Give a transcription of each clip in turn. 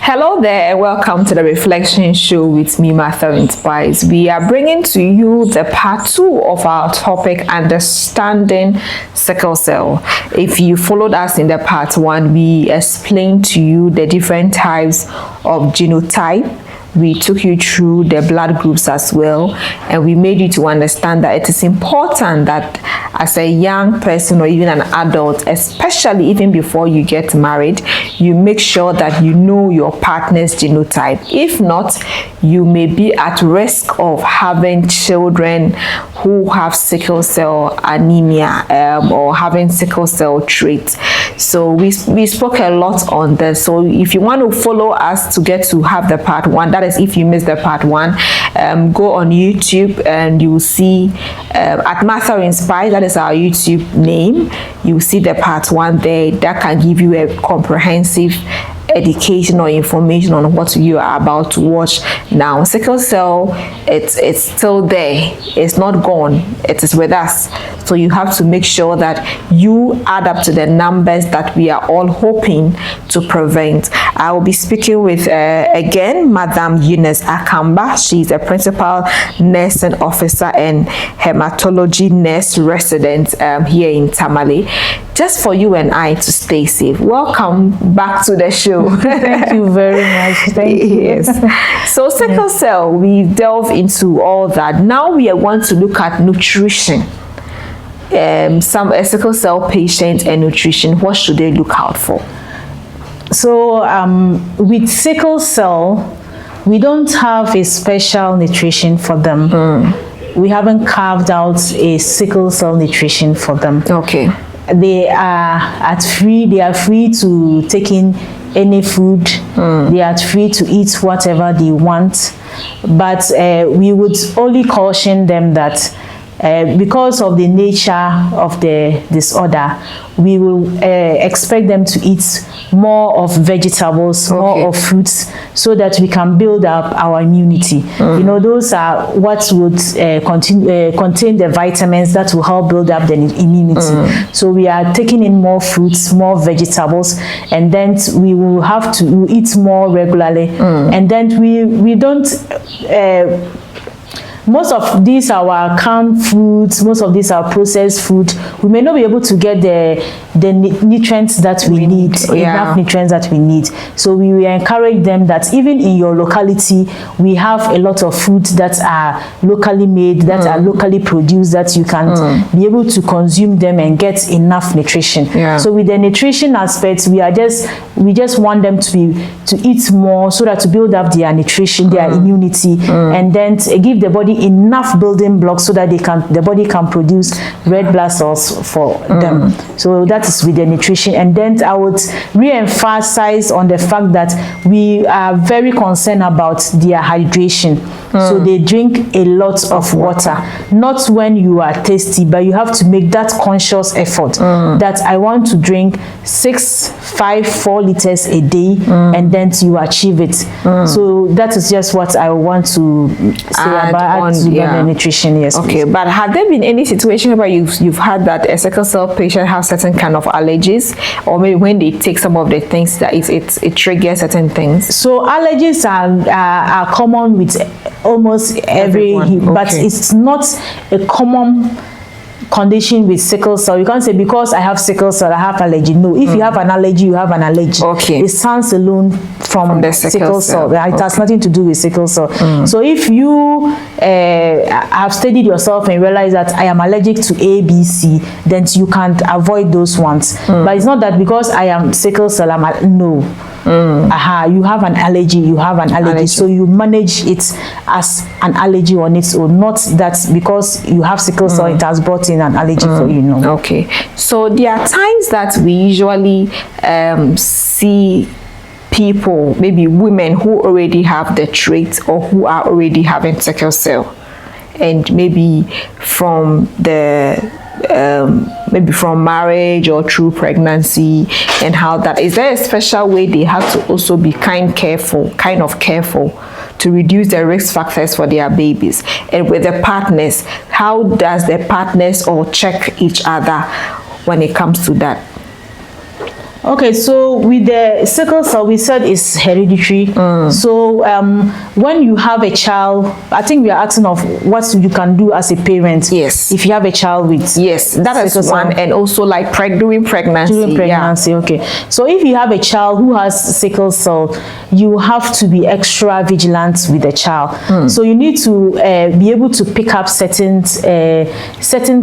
Hello there, and welcome to the Reflection Show with me, Martha Inspires. We are bringing to you the part 2 of our topic, Understanding Sickle Cell. If you followed us in the part 1, we explained to you the different types of genotype. We took you through the blood groups as well, and we made you to understand that it is important that as a young person or even an adult, especially even before you get married, you make sure that you know your partner's genotype. If not, you may be at risk of having children who have sickle cell anemia or having sickle cell traits. So we spoke a lot on this. So if you want to follow us to get to have the part 1, that is if you missed the part 1, go on YouTube and you will see at Martha Inspires, that is our YouTube name. You will see the part 1 there that can give you a comprehensive education or information on what you are about to watch now. Sickle cell, it's still there, it's not gone, it is with us. So you have to make sure that you add up to the numbers that we are all hoping to prevent. I will be speaking with again Madam Eunice Akamba. She's a principal nursing officer and hematology nurse resident here in Tamale, just for you and I to stay safe. Welcome back to the show. Thank you very much. Thank you. Yes. So sickle cell, we delve into all that. Now we are going to look at nutrition. A sickle cell patient and nutrition, what should they look out for? So with sickle cell, we don't have a special nutrition for them. We haven't carved out a sickle cell nutrition for them. Okay. They are free to take in any food. They are free to eat whatever they want, but we would only caution them that because of the nature of the disorder, we will expect them to eat more of vegetables, more of fruits, so that we can build up our immunity. You know, those are what would contain the vitamins that will help build up the immunity. So we are taking in more fruits, more vegetables, and then we will have to eat more regularly. And then we don't most of these are canned foods, most of these are processed food. We may not be able to get the nutrients that we need, enough nutrients that we need. So we will encourage them that even in your locality, we have a lot of foods that are locally made, that are locally produced, that you can be able to consume them and get enough nutrition. So with the nutrition aspect, we just want them to eat more, so that to build up their nutrition, their immunity, and then to give the body enough building blocks so that the body can produce red blood cells for them. So that is with the nutrition. And then I would re-emphasize on the fact that we are very concerned about their hydration. So they drink a lot of water, not when you are thirsty, but you have to make that conscious effort that I want to drink 4 liters a day, and then you achieve it. So that is just what I want to say about the nutrition. Yes. Okay, please. But have there been any situation where you've had that a sickle cell patient has certain kind of allergies, or maybe when they take some of the things that it triggers certain things? So allergies are common with almost everyone, but it's not a common condition with sickle cell. You can't say because I have sickle cell I have allergy. No, if you have an allergy, you have an allergy. It stands alone from the sickle cell. It has nothing to do with sickle cell. So if you have studied yourself and realize that I am allergic to A, B, C, then you can't avoid those ones. But it's not that because I am sickle cell, no. You have an allergy, so you manage it as an allergy on its own, not that because you have sickle cell it has brought in an allergy for you. No. Okay, so there are times that we usually see people, maybe women who already have the trait or who are already having sickle cell, and maybe from marriage or through pregnancy, and how that is there a special way they have to also be kind of careful to reduce the risk factors for their babies? And with the partners, how does the partners all check each other when it comes to that? Okay, so with the sickle cell, we said it's hereditary. So when you have a child, I think we are asking of what you can do as a parent. Yes. If you have a child with that is one, and also like during pregnancy. During pregnancy, okay. So if you have a child who has sickle cell, you have to be extra vigilant with the child. So you need to be able to pick up certain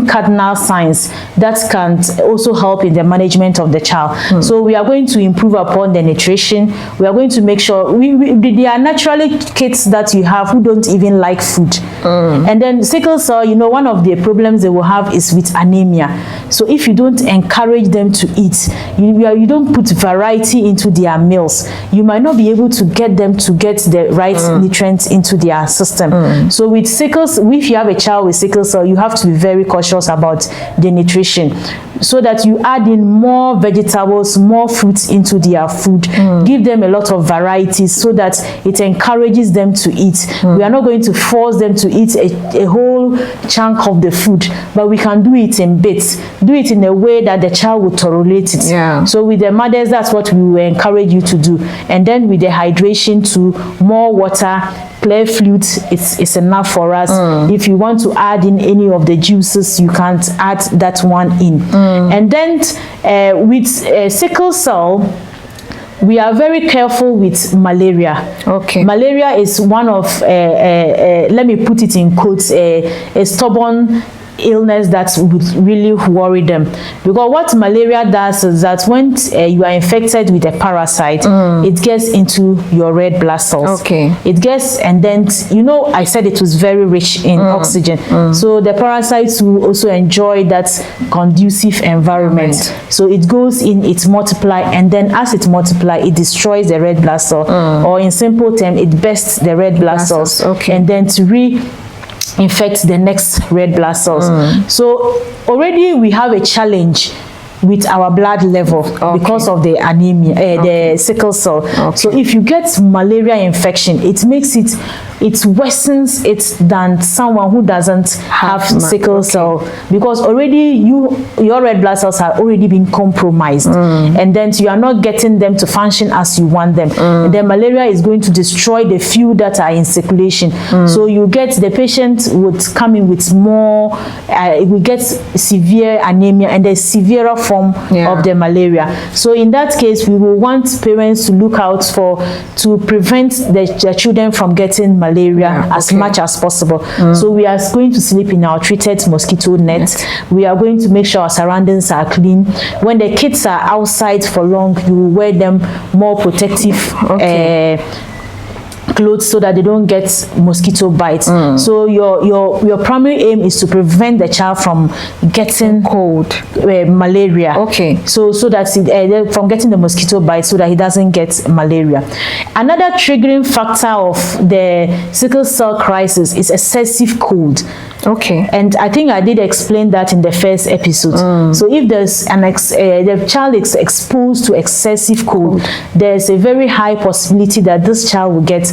cardinal signs that can also help in the management of the child. So we are going to improve upon the nutrition. We are going to make sure there are naturally kids that you have who don't even like food. And then sickle cell, you know, one of the problems they will have is with anemia. So if you don't encourage them to eat, you don't put variety into their meals, you might not be able to get them to get the right nutrients into their system. So with sickles, if you have a child with sickle cell, you have to be very cautious about the nutrition, so that you add in more vegetables, more fruits into their food. Give them a lot of varieties so that it encourages them to eat. We are not going to force them to eat a whole chunk of the food, but we can do it in bits. Do it in a way that the child will tolerate it. So with the mothers, that's what we will encourage you to do. And then with the hydration, to more water, clear fluid is enough for us. If you want to add in any of the juices, you can't add that one in. And then with sickle cell, we are very careful with malaria. Okay. Malaria is one of, let me put it in quotes, a stubborn illness that would really worry them, because what malaria does is that when you are infected with a parasite, it gets into your red blood cells. It gets, and then, you know, I said it was very rich in oxygen, so the parasites will also enjoy that conducive environment. So it goes in, it multiply, and then as it multiply, it destroys the red blood cell, or in simple terms, it bursts the red blood cells, and then to infect the next red blood cells. So already we have a challenge with our blood level because of the anemia, the sickle cell. So if you get malaria infection, it makes it worsens it than someone who doesn't have sickle cell, because already your red blood cells have already been compromised, and then you are not getting them to function as you want them. And then malaria is going to destroy the few that are in circulation. So you get, the patient would come in with more, we get severe anemia and the severer form of the malaria. So in that case, we will want parents to look out to prevent their children from getting malaria as much as possible. So we are going to sleep in our treated mosquito net. We are going to make sure our surroundings are clean. When the kids are outside for long, you will wear them more protective clothes so that they don't get mosquito bites. So your primary aim is to prevent the child from getting malaria. So that from getting the mosquito bite, so that he doesn't get malaria. Another triggering factor of the sickle cell crisis is excessive cold. And I think I did explain that in the first episode. So if there's the child is exposed to excessive cold, there's a very high possibility that this child will get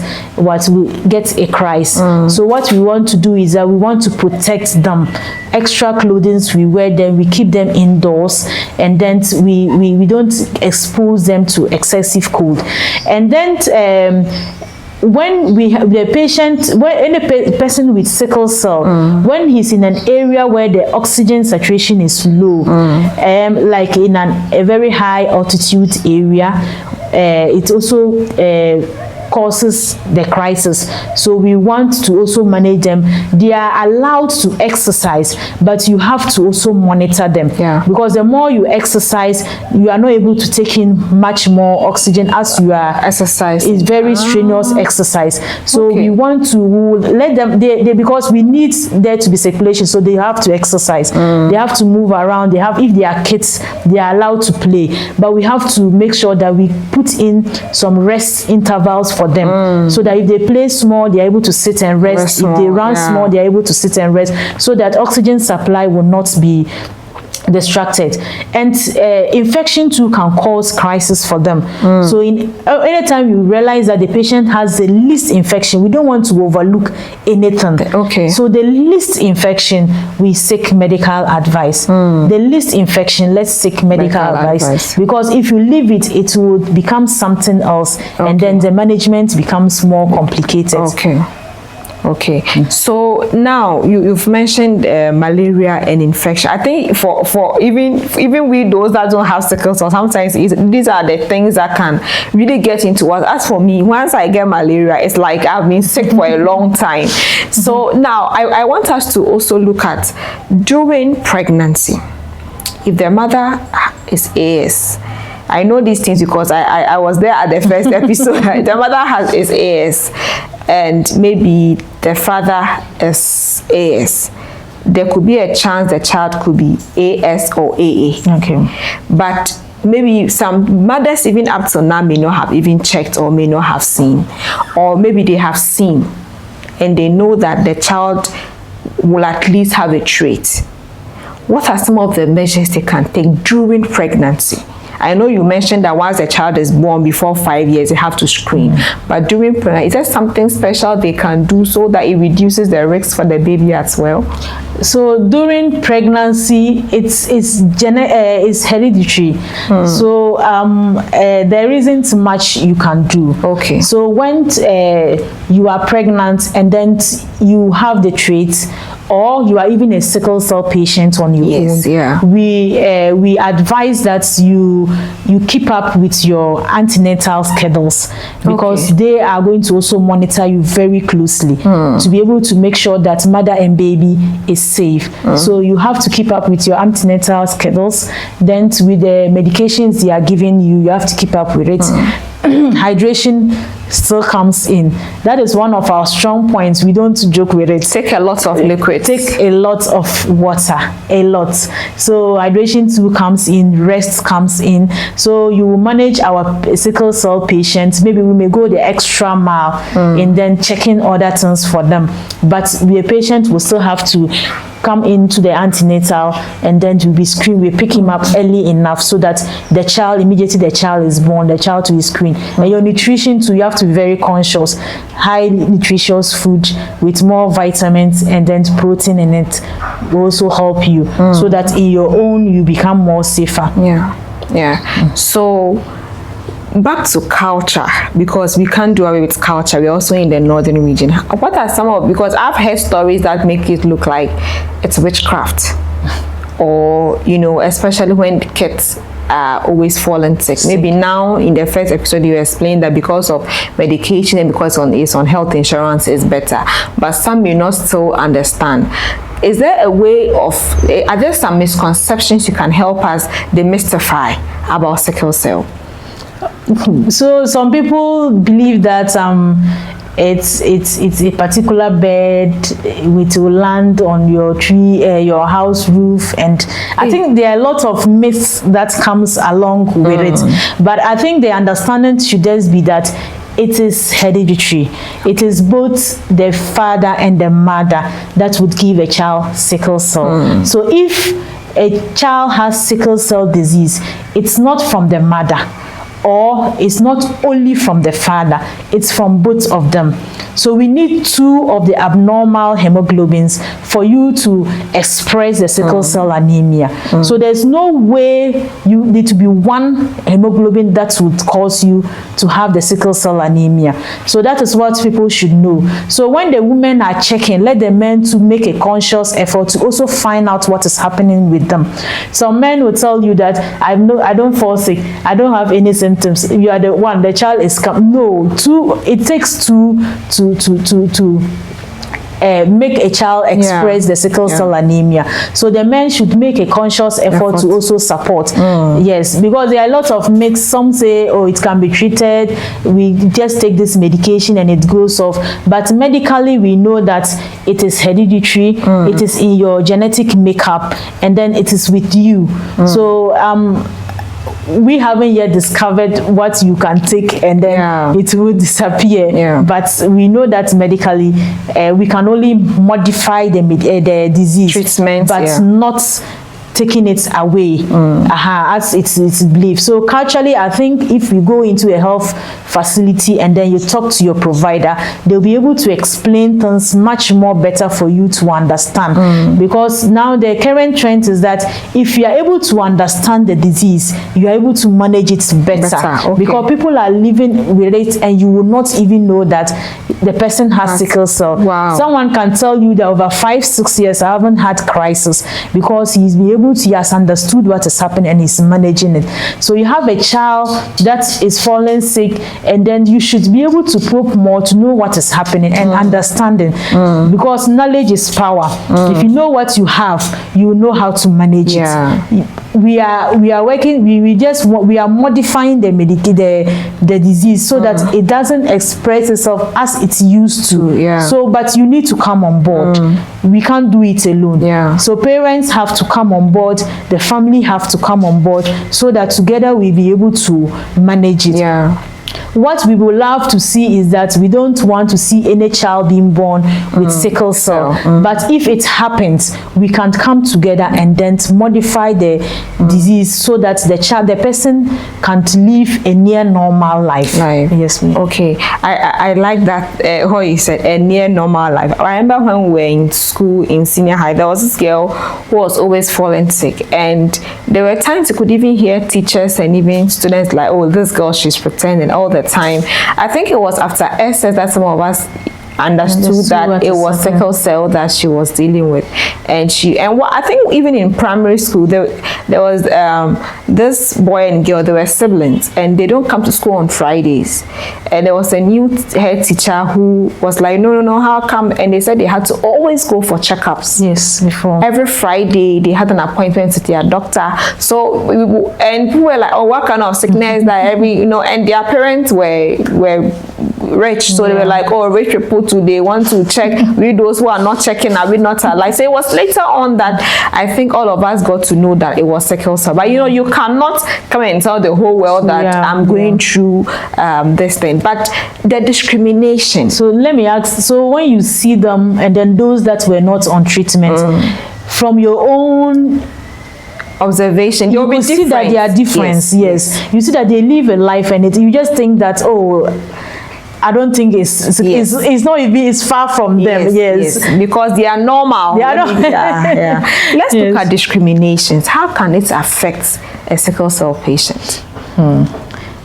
a crisis. So what we want to do is that we want to protect them. Extra clothing, we wear them, we keep them indoors, and then we don't expose them to excessive cold. And then when we have the patient, when any person with sickle cell, when he's in an area where the oxygen saturation is low, like in a very high altitude area, it also causes the crisis. So we want to also manage them. They are allowed to exercise, but you have to also monitor them, because the more you exercise, you are not able to take in much more oxygen as you are exercising. It's very strenuous exercise. So we want to let them, because we need there to be circulation, so they have to exercise. They have to move around. If they are kids, they are allowed to play, but we have to make sure that we put in some rest intervals for them, so that if they play small, they are able to sit and rest. If they run small, they are able to sit and rest, so that oxygen supply will not be distracted, and infection too can cause crisis for them. So anytime you realize that the patient has the least infection, we don't want to overlook anything. Okay. So the least infection, we seek medical advice. The least infection, let's seek medical advice, because if you leave it, it will become something else, and then the management becomes more complicated. Okay, so now you've mentioned malaria and infection. I think for even we those that don't have sickle cell, sometimes these are the things that can really get into us. As for me, once I get malaria, it's like I've been sick for a long time. So now I want us to also look at during pregnancy, if the mother is AS. I know these things because I was there at the first episode. The mother is AS, and maybe the father is AS. There could be a chance the child could be AS or AA. Okay. But maybe some mothers even up to now may not have even checked or may not have seen. Or maybe they have seen and they know that the child will at least have a trait. What are some of the measures they can take during pregnancy? I know you mentioned that once a child is born before 5 years, they have to screen. But during pregnancy, is there something special they can do so that it reduces the risk for the baby as well? So during pregnancy, it's hereditary. So there isn't much you can do. Okay. So when you are pregnant and then you have the traits, or you are even a sickle cell patient on your own, we advise that you keep up with your antenatal schedules, because they are going to also monitor you very closely to be able to make sure that mother and baby is safe. So you have to keep up with your antenatal schedules. Then with the medications they are giving you, you have to keep up with it. Hydration still comes in. That is one of our strong points. We don't joke with it. Take a lot of liquids. Take a lot of water, a lot. So hydration too comes in, rest comes in. So you will manage our sickle cell patients. Maybe we may go the extra mile in then checking other things for them. But the patient will still have to come into the antenatal, and then to be screened. We pick him up early enough so that the child, immediately the child is born, the child to be screened. And your nutrition too, you have to be very conscious. High nutritious food with more vitamins and then protein in it will also help you, so that in your own you become more safer. So back to culture, because we can't do away with culture. We're also in the northern region. What are some of, because I've heard stories that make it look like it's witchcraft, or especially when kids are always falling sick. Maybe now in the first episode you explained that because of medication and because it's on health insurance is better, but some may not still understand. Is there a way of, are there some misconceptions you can help us demystify about sickle cell? So some people believe that it's a particular bird which will land on your tree, your house roof, and I think there are a lot of myths that comes along with it. But I think the understanding should just be that it is hereditary. It is both the father and the mother that would give a child sickle cell. So if a child has sickle cell disease, it's not from the mother, or it's not only from the father, it's from both of them. So we need two of the abnormal hemoglobins for you to express the sickle cell anemia. So there's no way you need to be one hemoglobin that would cause you to have the sickle cell anemia. So that is what people should know. So when the women are checking, let the men to make a conscious effort to also find out what is happening with them. Some men will tell you that I don't fall sick, I don't have any symptoms. You are the one, the child is come. No, it takes two to make a child express the sickle cell anemia. So the men should make a conscious effort to also support. Yes, because there are a lot of myths. Some say, oh, it can be treated, we just take this medication and it goes off. But medically we know that it is hereditary, it is in your genetic makeup, and then it is with you. So we haven't yet discovered what you can take and then it will disappear. But we know that medically we can only modify the disease treatment, but not taking it away as it's believed. So culturally, I think if you go into a health facility and then you talk to your provider, they'll be able to explain things much more better for you to understand. Because now the current trend is that if you are able to understand the disease, you are able to manage it better. Okay. Because people are living with it and you will not even know that the person has sickle cell. Wow. Someone can tell you that over 5-6 years I haven't had crisis, because he has understood what is happening and he's managing it. So you have a child that is falling sick, and then you should be able to probe more to know what is happening and understanding, because knowledge is power. If you know what you have, you know how to manage it. We are working, we are modifying the disease so that it doesn't express itself as it's used to. So but you need to come on board. We can't do it alone. So parents have to come on board, the family have to come on board, so that together we'll be able to manage it. What we would love to see is that we don't want to see any child being born with sickle cell. But if it happens, we can come together and then modify the disease so that the person can live a near normal life. Yes, ma'am. Okay, I like that what you said, a near normal life. I remember when we were in school in senior high, there was this girl who was always falling sick, and there were times you could even hear teachers and even students like, oh, this girl, she's pretending all the time. I think it was after SS that some of us understood that it was sickle cell that she was dealing with, and what I think even in primary school there was this boy and girl, they were siblings, and they don't come to school on Fridays, and there was a new head teacher who was like, no, how come? And they said they had to always go for checkups. Before every Friday they had an appointment with their doctor. So and people were like, oh, what kind of sickness that and their parents were rich, so they were like, oh, rich people too, they want to check. We those who are not checking, are we not alive? So it was later on that I think all of us got to know that it was sickle cell. But you cannot come and tell the whole world that I'm going through this thing. But the discrimination. So let me ask, so when you see them and then those that were not on treatment, from your own observation, you will see that they are different. Yes. You see that they live a life, and you just think that, oh, I don't think it's not even, it's far from them. Yes. Because they are normal. Let's look at discriminations. How can it affect a sickle cell patient?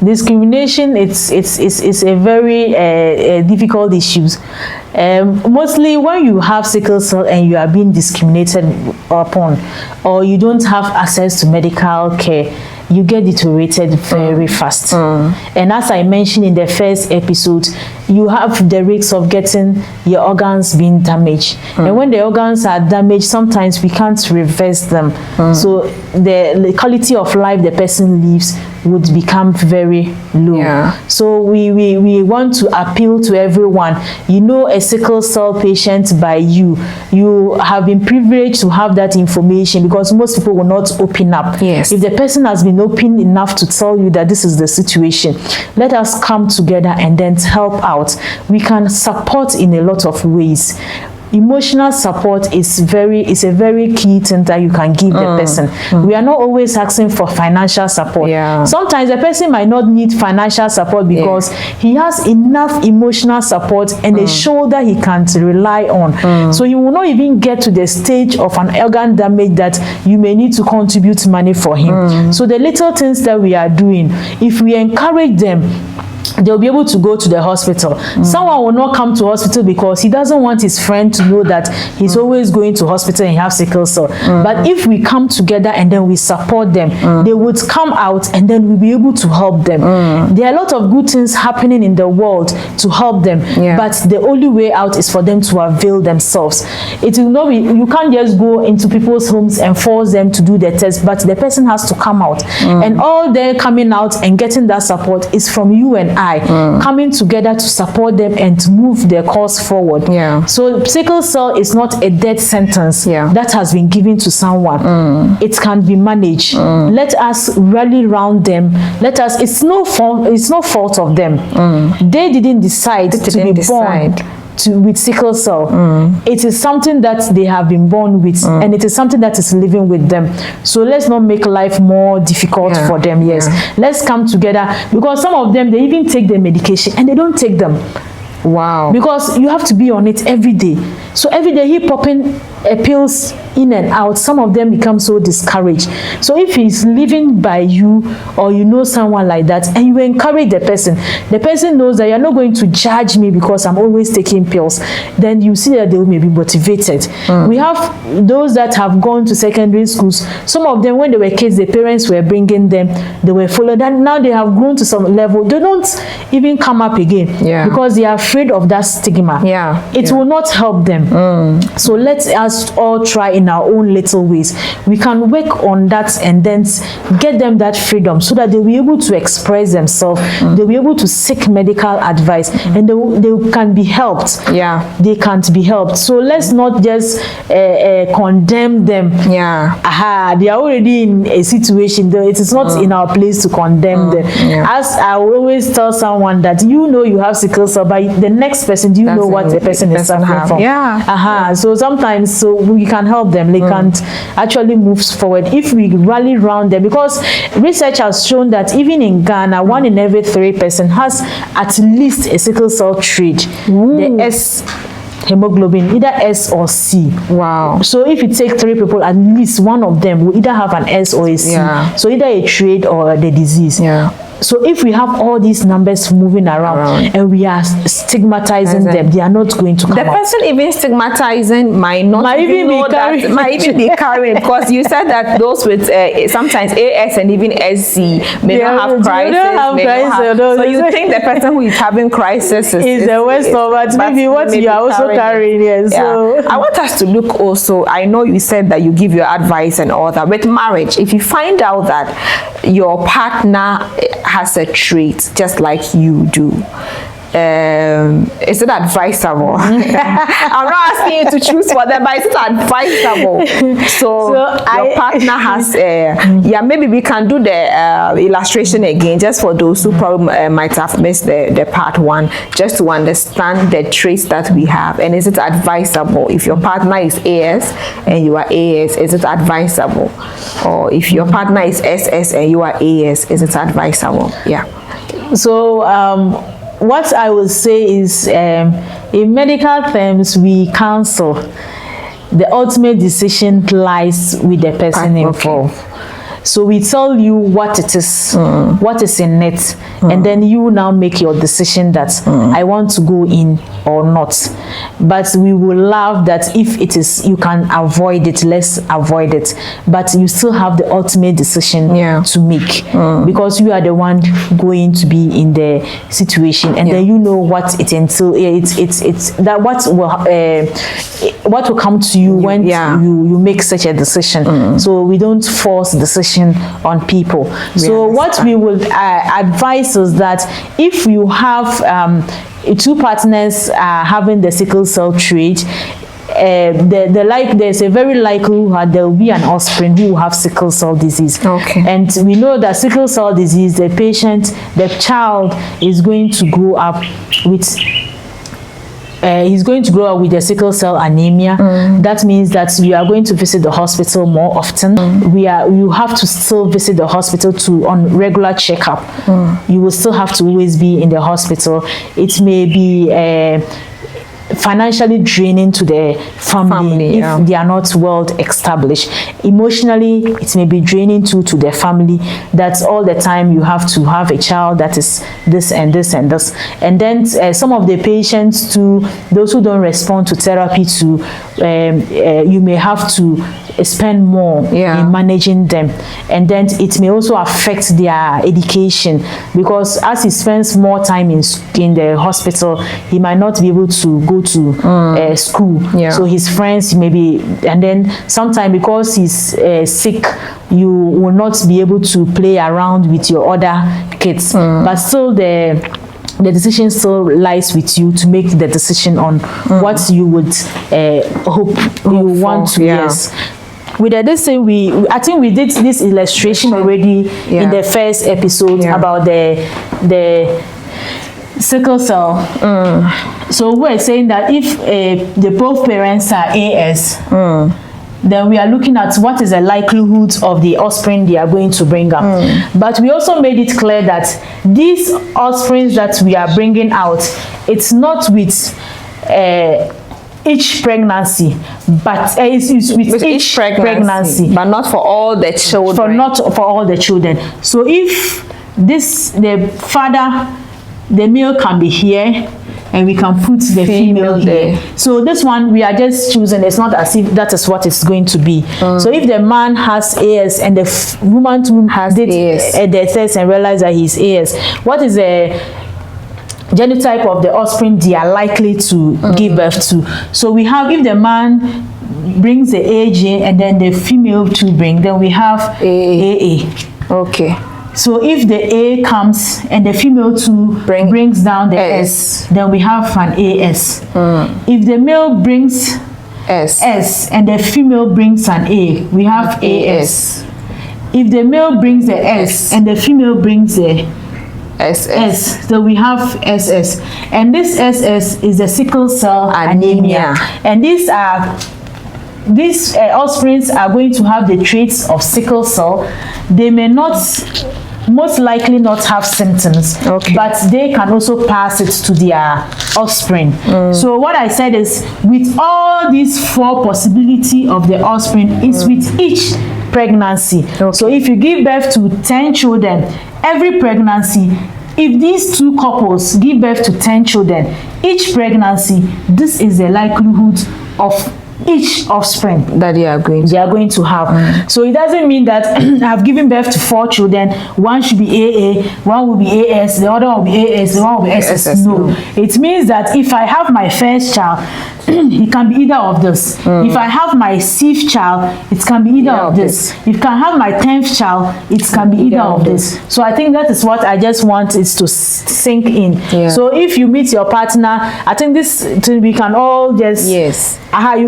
Discrimination, it's a very difficult issue. Mostly when you have sickle cell and you are being discriminated upon, or you don't have access to medical care, you get deteriorated very fast. And as I mentioned in the first episode, you have the risks of getting your organs being damaged. And when the organs are damaged, sometimes we can't reverse them. So the quality of life the person lives would become very low. So we want to appeal to everyone. You know a sickle cell patient by you have been privileged to have that information, because most people will not open up. If the person has been open enough to tell you that this is the situation, let us come together and then help out. We can support in a lot of ways. Emotional support is a very key thing that you can give the person. We are not always asking for financial support. Sometimes the person might not need financial support because he has enough emotional support and a shoulder he can rely on. So you will not even get to the stage of an organ damage that you may need to contribute money for him. So the little things that we are doing, if we encourage them, they'll be able to go to the hospital. Someone will not come to hospital because he doesn't want his friend to know that he's always going to hospital and he has sickle cell. But if we come together and then we support them, they would come out and then we'll be able to help them. There are a lot of good things happening in the world to help them, but the only way out is for them to avail themselves. It will not be, you can't just go into people's homes and force them to do the test, but the person has to come out. And all they're coming out and getting that support is from you and I, coming together to support them and to move their cause forward. So sickle cell is not a death sentence that has been given to someone. It can be managed. Let us rally around them. It's no fault of them. They didn't decide to be born with sickle cell. It is something that they have been born with, and it is something that is living with them. So let's not make life more difficult for them. Yes, let's come together, because some of them, they even take their medication and they don't take them. Wow. Because you have to be on it every day. So every day he popping pills in and out. Some of them become so discouraged. So if he's living by you, or you know someone like that, and you encourage the person knows that you're not going to judge me because I'm always taking pills, then you see that they may be motivated. We have those that have gone to secondary schools. Some of them, when they were kids, the parents were bringing them, they were followed, and now they have grown to some level. They don't even come up again because they are afraid of that stigma. It will not help them. So let us all try in our own little ways. We can work on that and then get them that freedom, so that they'll be able to express themselves. They'll be able to seek medical advice, and they can be helped. They can't be helped. So let's not just condemn them. They are already in a situation that it is not in our place to condemn them. As I always tell someone that, you know, you have sickle cell, but the next person, do you know what the person is suffering from? So sometimes, so we can help them. They can't actually move forward if we rally around them, because research has shown that even in Ghana, 1 in every 3 person has at least a sickle cell trait. The S hemoglobin, either S or C. Wow. So if you take 3 people, at least one of them will either have an S or a C. So either a trait or the disease. So if we have all these numbers moving around and we are stigmatizing them, they are not going to come The person even stigmatizing might not even know that, might even be carrying, because you said that those with sometimes AS and even SC may not have crisis. So you think the person who is having crisis is the worst of it. Maybe what you are also carrying. So I want us to look also, I know you said that you give your advice and all that. With marriage, if you find out that your partner has a trait just like you do, is it advisable? I'm not asking you to choose for them, but is it advisable? So your partner has maybe we can do the illustration again, just for those who probably might have missed the part 1, just to understand the traits that we have. And is it advisable? If your partner is AS and you are AS, is it advisable? Or if your partner is SS and you are AS, is it advisable? So what I would say is, in medical terms, we counsel. The ultimate decision lies with the person involved. So we tell you what it is, what is in it, and then you now make your decision that I want to go in or not. But we will love that if it is, you can avoid it, let's avoid it. But you still have the ultimate decision to make, because you are the one going to be in the situation, and then you know what it entails. It's that what will come to you when you make such a decision. So we don't force decision on people. So what we would advise is that if you have 2 partners having the sickle cell trait, there's a very likelihood there will be an offspring who will have sickle cell disease. And we know that sickle cell disease, the child is going to grow up with he's going to grow up with a sickle cell anemia. That means that you are going to visit the hospital more often. You have to still visit the hospital on regular checkup. You will still have to always be in the hospital. It may be financially draining to the family if they are not well established. Emotionally, it may be draining to the family. That's all the time you have to have a child that is this and this and this. And then some of the patients too, those who don't respond to therapy too, you may have to spend more in managing them. And then it may also affect their education, because as he spends more time in the hospital, he might not be able to go to school. So his friends maybe, and then sometimes because he's sick, you will not be able to play around with your other kids. But still the decision still lies with you to make the decision on what you would hope you want to. With this thing, I think we did this illustration already in the first episode about the sickle cell. So we're saying that if the both parents are AS, then we are looking at what is the likelihood of the offspring they are going to bring up. But we also made it clear that these offspring that we are bringing out, it's not with each pregnancy, but it's with each pregnancy, but not for all the children. Not for all the children. So if the father, the male can be here, and we can put the female here. So this one we are just choosing. It's not as if that is what it's going to be. So if the man has AS and the woman too has the test and realize that he's AS, what is the genotype of the offspring they are likely to give birth to? So we have, if the man brings the A gene and then the female to bring, then we have AA. Okay. So if the A comes and the female too brings down the S, then we have an AS. If the male brings S and the female brings an A, we have AS. If the male brings the S and the female brings the SS, so we have SS. And this SS is the sickle cell anemia. And these offsprings are going to have the traits of sickle cell. They may not, most likely not have symptoms, but they can also pass it to their offspring. So what I said is, with all these 4 possibility of the offspring, is with each pregnancy. So if you give birth to 10 children, every pregnancy, if these 2 couples give birth to 10 children, each pregnancy, this is the likelihood of each offspring that they are going to have. So it doesn't mean that I've given birth to 4 children, one should be AA, one will be AS, the other will be AS, the one will be SS. No, it means that if I have my first child, it can be either of this. If I have my 6th child, it can be either of this. If I can have my 10th child, it can be either of this. So I think that is what I just want is to sink in. So if you meet your partner, I think this we can all just you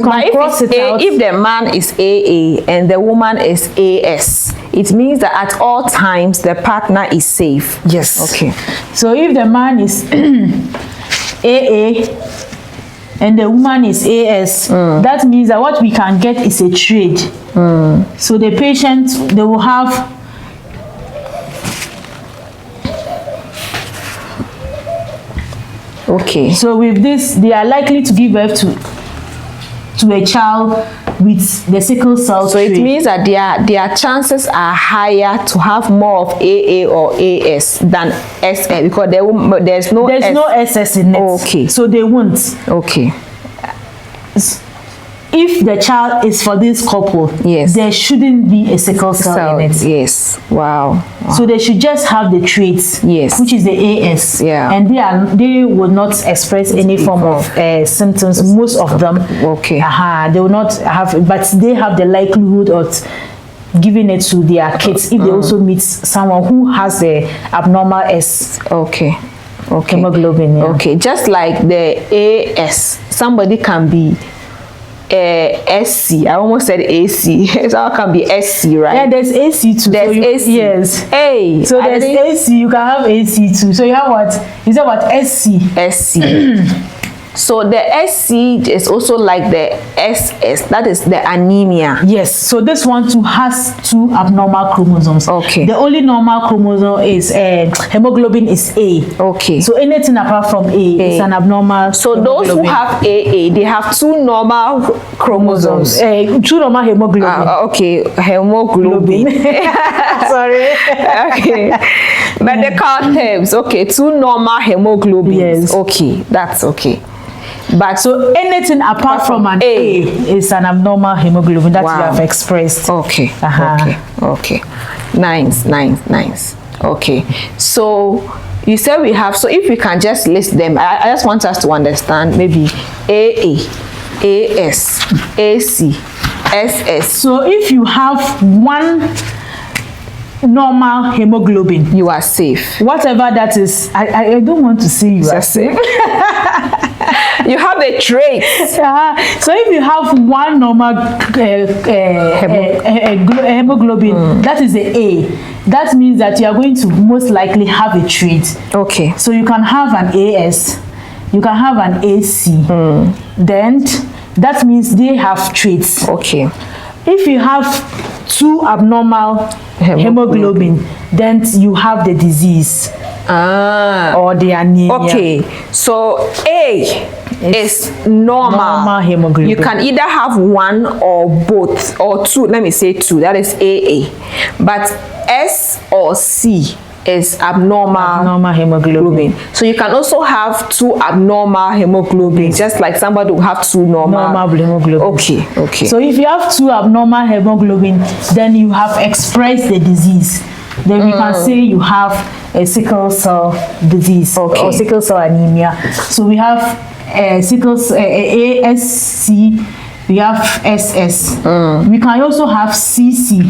can cross it out. If the man is AA and the woman is AS, it means that at all times the partner is safe. Yes. Okay. So if the man is AA and the woman is AS, that means that what we can get is a trade. So the patient, they will have so with this, they are likely to give birth to a child with the sickle cell trait. It means that their chances are higher to have more of AA or AS than SS, because there's no SS in it. So they won't. If the child is for this couple, there shouldn't be a sickle cell in it. Wow. So they should just have the traits, which is the AS, and they will not express any form of symptoms. Most of them, they will not have, but they have the likelihood of giving it to their kids if they also meet someone who has the abnormal S. Hemoglobin. Just like the AS, somebody can be SC. I almost said AC. So it can be SC, right? Yeah, there's AC too. There's AC. Yes. Hey. So there's AC. You can have AC too. So you have what? You said what? SC. SC. So the SC is also like the SS. That is the anemia. Yes. So this one too has 2 abnormal chromosomes. The only normal chromosome is hemoglobin is A. So anything apart from A is an abnormal. So those who have AA, they have 2 normal chromosomes. 2 normal hemoglobin. Hemoglobin. Sorry. Medical terms. 2 normal hemoglobins. That's okay. But so anything apart from an A is an abnormal hemoglobin that you have expressed. Nice. So you said we have, so if we can just list them, I just want us to understand maybe AA, AS, AC, SS. So if you have 1 normal hemoglobin, you are safe. Whatever that is, I don't want to say you are safe. You have a trait. So if you have one normal hemoglobin, that is the A. That means that you are going to most likely have a trait. Okay. So you can have an AS, you can have an AC. Then that means they have traits. Okay. If you have 2 abnormal hemoglobin, then you have the disease. Or the anemia. Okay, so A is normal hemoglobin. You can either have 1 or both, or 2. Let me say 2. That is AA. But S or C is abnormal hemoglobin. So you can also have 2 abnormal hemoglobin, just like somebody will have 2 normal hemoglobin. Okay, okay. So if you have 2 abnormal hemoglobin, then you have expressed the disease. Then we can say you have a sickle cell disease or sickle cell anemia. So we have sickle ASC, we have SS. We can also have CC.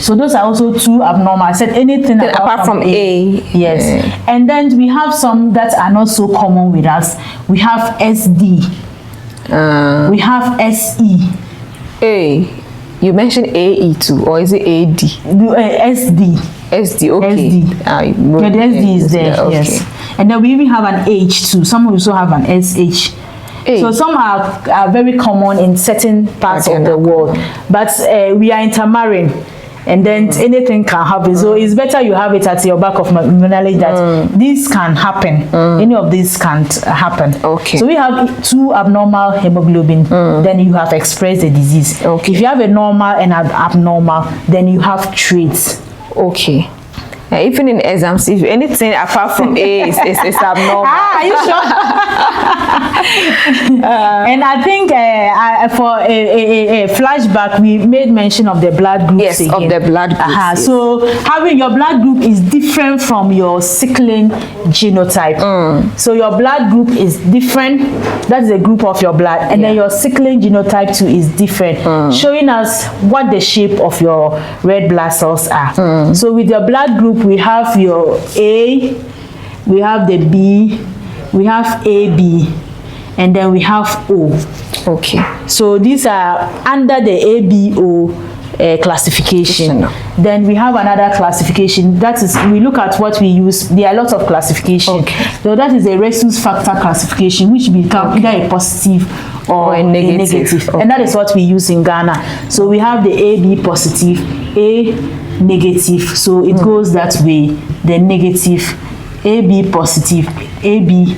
So those are also 2 abnormal. I said anything apart from A. Yes. And then we have some that are not so common with us. We have SD. We have SE. You mentioned AE too, or is it AD? SD. SD, okay. SD. The SD is there, okay. Yes. And then we even have an H too. Some also have an SH. So some are very common in certain parts of the world. But we are intermarrying. And then anything can happen. So it's better you have it at your back of knowledge that this can happen. Any of these can't happen. Okay. So we have 2 abnormal hemoglobin. Then you have expressed the disease. Okay. If you have a normal and an abnormal, then you have traits. Okay. Even in exams, if anything apart from A is abnormal. Are you sure? And I think for a flashback, we made mention of the blood groups. Yes, again. of the blood groups. Yes. So having your blood group is different from your sickling genotype. So your blood group is different. That's the group of your blood. And then your sickling genotype too is different, showing us what the shape of your red blood cells are. So with your blood group, we have your A, we have the B, we have AB, and then we have O. Okay. So these are under the ABO classification. Then we have another classification. That is, we look at what we use. There are lots of classification. So that is a rhesus factor classification, which becomes either a positive or a negative. And that is what we use in Ghana. So we have the AB positive, A negative, so it goes that way. The negative, AB positive, AB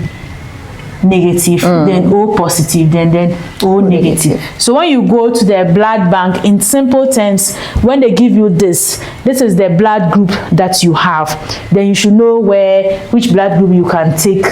negative, then O positive, then O negative. So when you go to the blood bank, in simple terms, when they give you this is the blood group that you have, then you should know which blood group you can take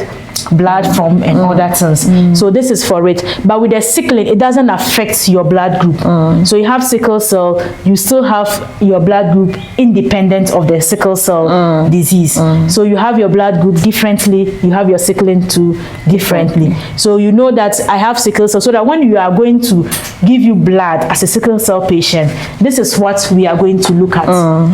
blood from and other things. So this is for it. But with the sickling, it doesn't affect your blood group. So you have sickle cell, you still have your blood group independent of the sickle cell disease. So you have your blood group differently, you have your sickling too differently. So you know that I have sickle cell, so that when you are going to give you blood as a sickle cell patient, this is what we are going to look at.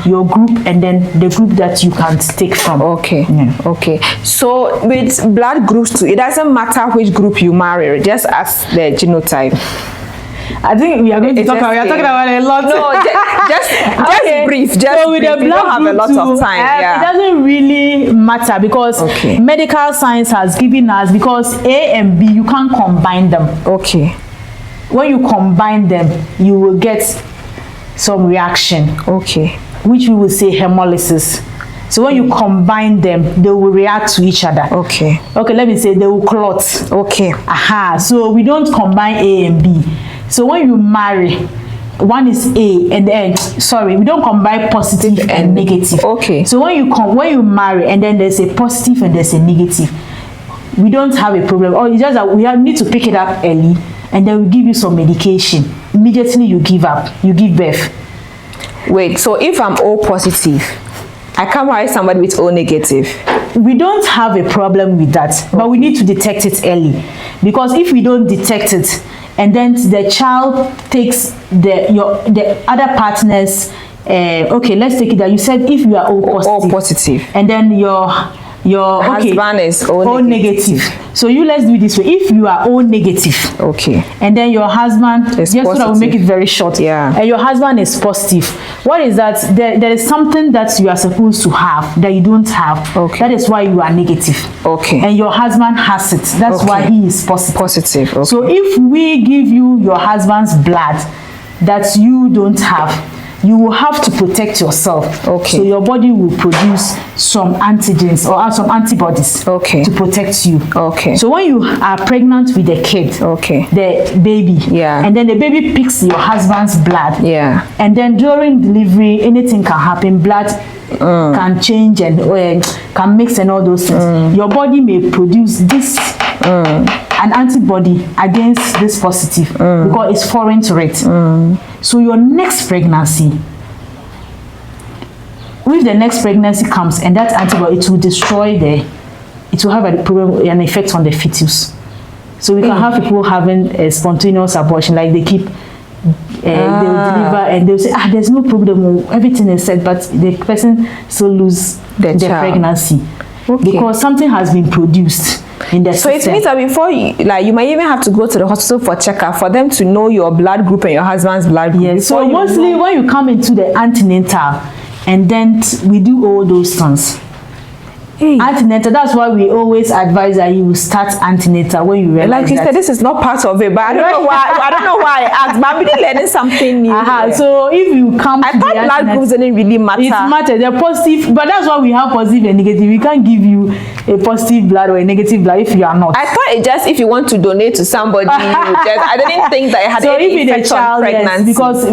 Your group and then the group that you can take from. Okay. Okay. So with blood groups too, it doesn't matter which group you marry, just as the genotype. I think we are going to talk about, we are talking about a lot. No, just brief. Just so with brief. The blood we don't have a lot of time. It doesn't really matter because medical science has given us, because A and B, you can't combine them. Okay. When you combine them, you will get some reaction. Okay. Which we will say hemolysis. So when you combine them, they will react to each other. Okay. Okay, let me say they will clot. Okay. So we don't combine A and B. So when you marry, one is A and then we don't combine positive and negative. Okay. So when you marry and then there's a positive and there's a negative, we don't have a problem. It's just that we need to pick it up early, and then we give you some medication. Immediately you give birth. Wait, so if I'm O positive, I can't marry somebody with O negative? We don't have a problem with that, but we need to detect it early. Because if we don't detect it, and then the child takes the other partner's, okay, let's take it that you said if you are O positive, and then your your husband is O negative. So let's do it this way. If you are O negative, okay, and then your husband is just positive. So that will make it very short. Yeah. And your husband is positive. What is that? There is something that you are supposed to have that you don't have. Okay. That is why you are negative. Okay. And your husband has it. That's why he is positive. Positive. Okay. So if we give you your husband's blood that you don't have, you will have to protect yourself. Okay. So your body will produce some antigens or some antibodies. Okay. To protect you. Okay. So when you are pregnant with the kid, okay, the baby, yeah, and then the baby picks your husband's blood, yeah, and then during delivery, anything can happen. Blood can change and can mix and all those things. Your body may produce this an antibody against this positive because it's foreign to it. So your next pregnancy, if the next pregnancy comes and that antibody, it will destroy it will have an effect on the fetus. So we can have people having a spontaneous abortion, like they keep they will deliver and they'll say, there's no problem, everything is set, but the person still lose the pregnancy because something has been produced in the system. So it means that before you might even have to go to the hospital for checkup for them to know your blood group and your husband's blood group. Yes. So mostly when you come into the antenatal and then we do all those things. Antenatal, that's why we always advise that you start antenatal when you realize like you said, this is not part of it, but I don't know why. I don't know why I asked, but I'm really learning something new. So if you come, I thought blood groups didn't really matter. It matters. They're positive, but that's why we have positive and negative. We can't give you a positive blood or a negative blood if you are not. I thought it just if you want to donate to somebody. I didn't think that it had any effect on pregnancy. Yes, because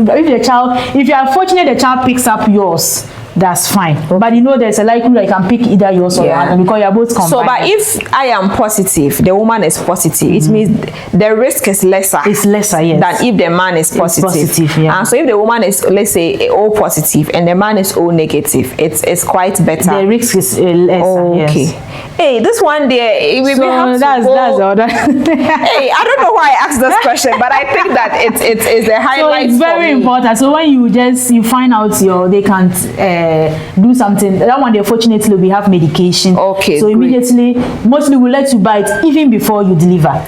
if you are fortunate, the child picks up yours. That's fine. But there's a likelihood I can pick either yours or yours because you're both combined. So, but if I am positive, the woman is positive, it means the risk is lesser. It's lesser, yes. Than if the man is positive. Yeah. And so if the woman is, let's say, O positive and the man is O negative, it's quite better. The risk is lesser. Okay. Yes. Hey, this one there, we have to that's all that. Hey, I don't know why I asked this question, but I think that it's a highlight. So it's very important. So when you find out they can't do something, that one, unfortunately we have medication. Okay. So immediately, mostly we let you buy it even before you deliver.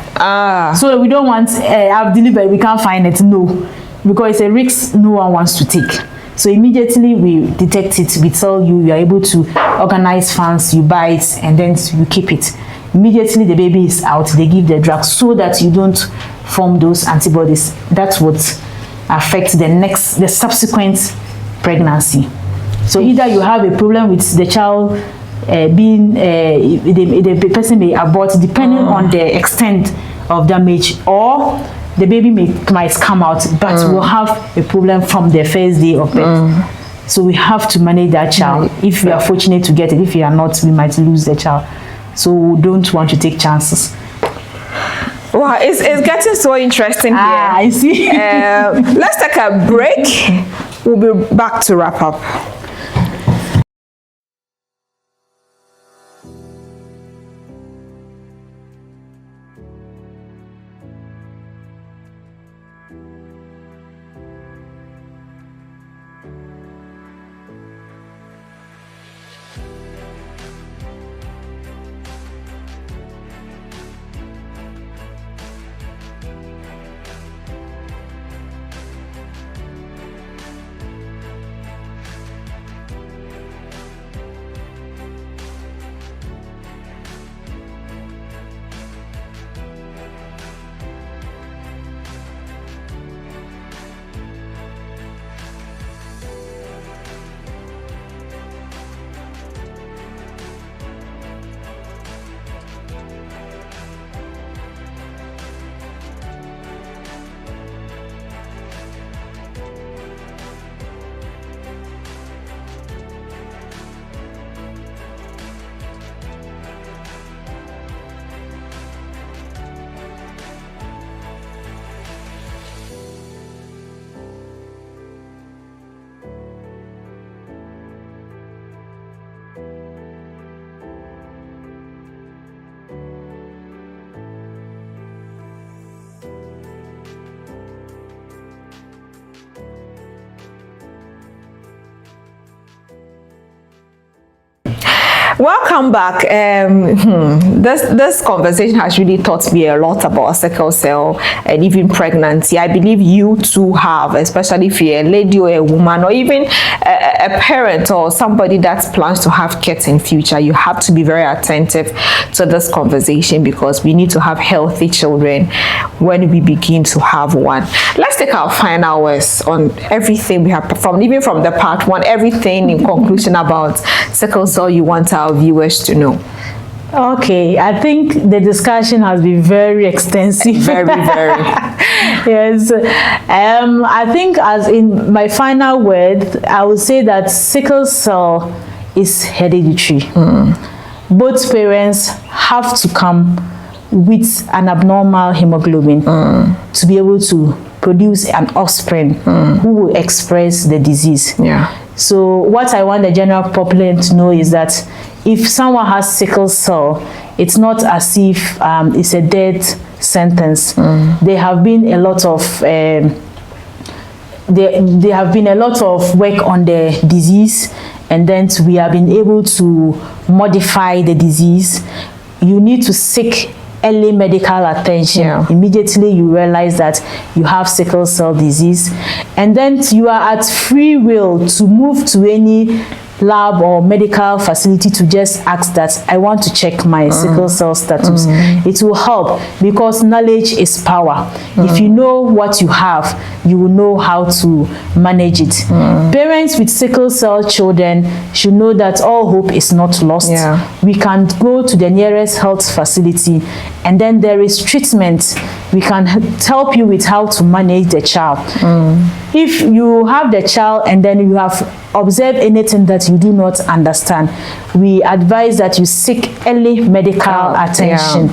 So we don't want I've delivered, we can't find it. No, because it's a risk no one wants to take. So immediately we detect it, we tell you, you are able to organize funds, you buy it, and then you keep it. Immediately the baby is out, they give the drug so that you don't form those antibodies. That's what affects the subsequent pregnancy. So either you have a problem with the child the person may abort depending on the extent of damage, or the baby might come out but will have a problem from the first day of birth. So we have to manage that child. If we are fortunate to get it, if we are not, we might lose the child. So we don't want to take chances. Wow, it's getting so interesting here. I see. Let's take a break. We'll be back to wrap up. Welcome back. This conversation has really taught me a lot about sickle cell and even pregnancy. I believe you too have, especially if you're a lady or a woman or even a parent or somebody that plans to have kids in future. You have to be very attentive to this conversation because we need to have healthy children when we begin to have one. Let's take our final words on everything we have performed, even from the part one, everything in conclusion about sickle cell you want our viewers to know. Okay, I think the discussion has been very extensive. Very. Yes. I think as in my final word, I would say that sickle cell is hereditary. Both parents have to come with an abnormal hemoglobin to be able to produce an offspring who will express the disease. Yeah. So what I want the general populace to know is that if someone has sickle cell, it's not as if it's a death sentence. There have been a lot of there have been a lot of work on the disease, and then we have been able to modify the disease. You need to seek early medical attention. Immediately you realize that you have sickle cell disease, and then you are at free will to move to any lab or medical facility to just ask that I want to check my sickle cell status. It will help because knowledge is power. If you know what you have, you will know how to manage it. Parents with sickle cell children should know that all hope is not lost. We can go to the nearest health facility, and then there is treatment. We can help you with how to manage the child. If you have the child and then you have observed anything that you do not understand, we advise that you seek early medical attention.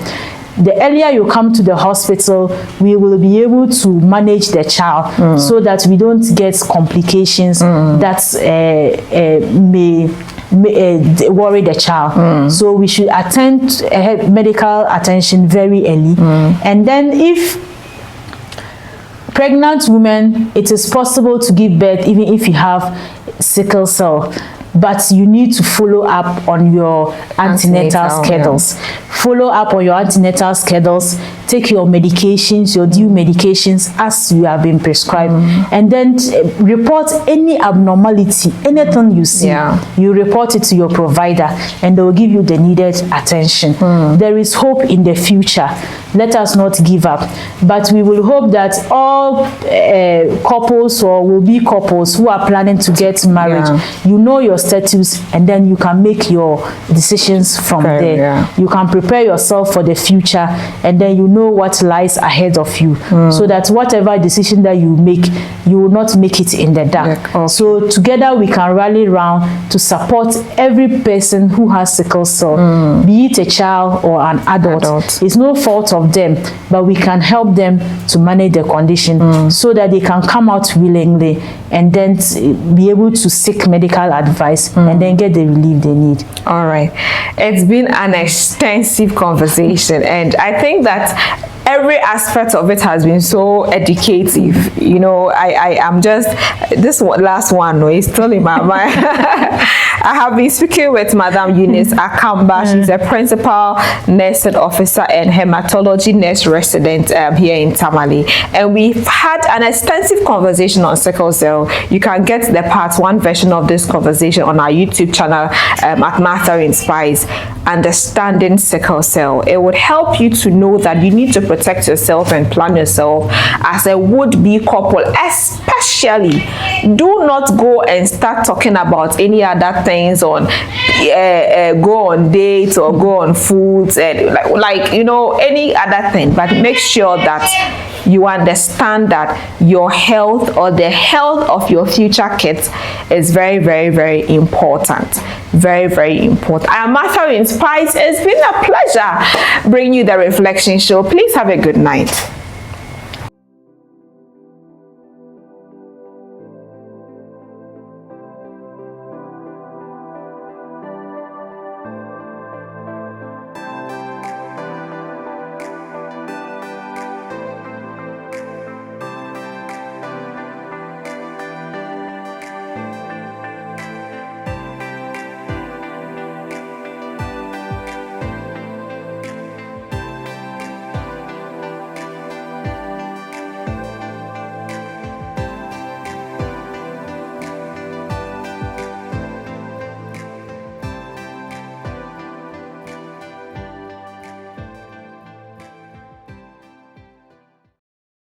The earlier you come to the hospital, we will be able to manage the child so that we don't get complications that may worry the child. So we should attend medical attention very early. And then if pregnant women, it is possible to give birth even if you have sickle cell, but you need to follow up on your antenatal schedules. Follow up on your antenatal schedules. Take your medications, your due medications as you have been prescribed, and then report any abnormality, anything you see. You report it to your provider, and they will give you the needed attention. There is hope in the future. Let us not give up, but we will hope that all couples or will-be couples who are planning to get married, you know your status, and then you can make your decisions from there. You can prepare yourself for the future, and then you know what lies ahead of you, so that whatever decision that you make, you will not make it in the dark. So together we can rally around to support every person who has sickle cell, be it a child or an adult. It's no fault of them, but we can help them to manage the condition so that they can come out willingly and then be able to seek medical advice and then get the relief they need. All right, it's been an extensive conversation, and I think that every aspect of it has been so educative. You know, I am just, this last one is still in my mind. I have been speaking with Madam Eunice Akamba. She's a principal nursing officer and hematology nurse resident here in Tamale, and we've had an extensive conversation on sickle cell. You can get the part one version of this conversation on our YouTube channel at Martha Inspires, Understanding Sickle Cell. It would help you to know that you need to protect yourself and plan yourself as a would-be couple. Especially, do not go and start talking about any other things on go on dates or go on foods and like you know, any other thing, but make sure that you understand that your health or the health of your future kids is very, very, very important. Very, very important. I am Martha Inspires. It's been a pleasure bringing you the Reflection Show. Please have a good night.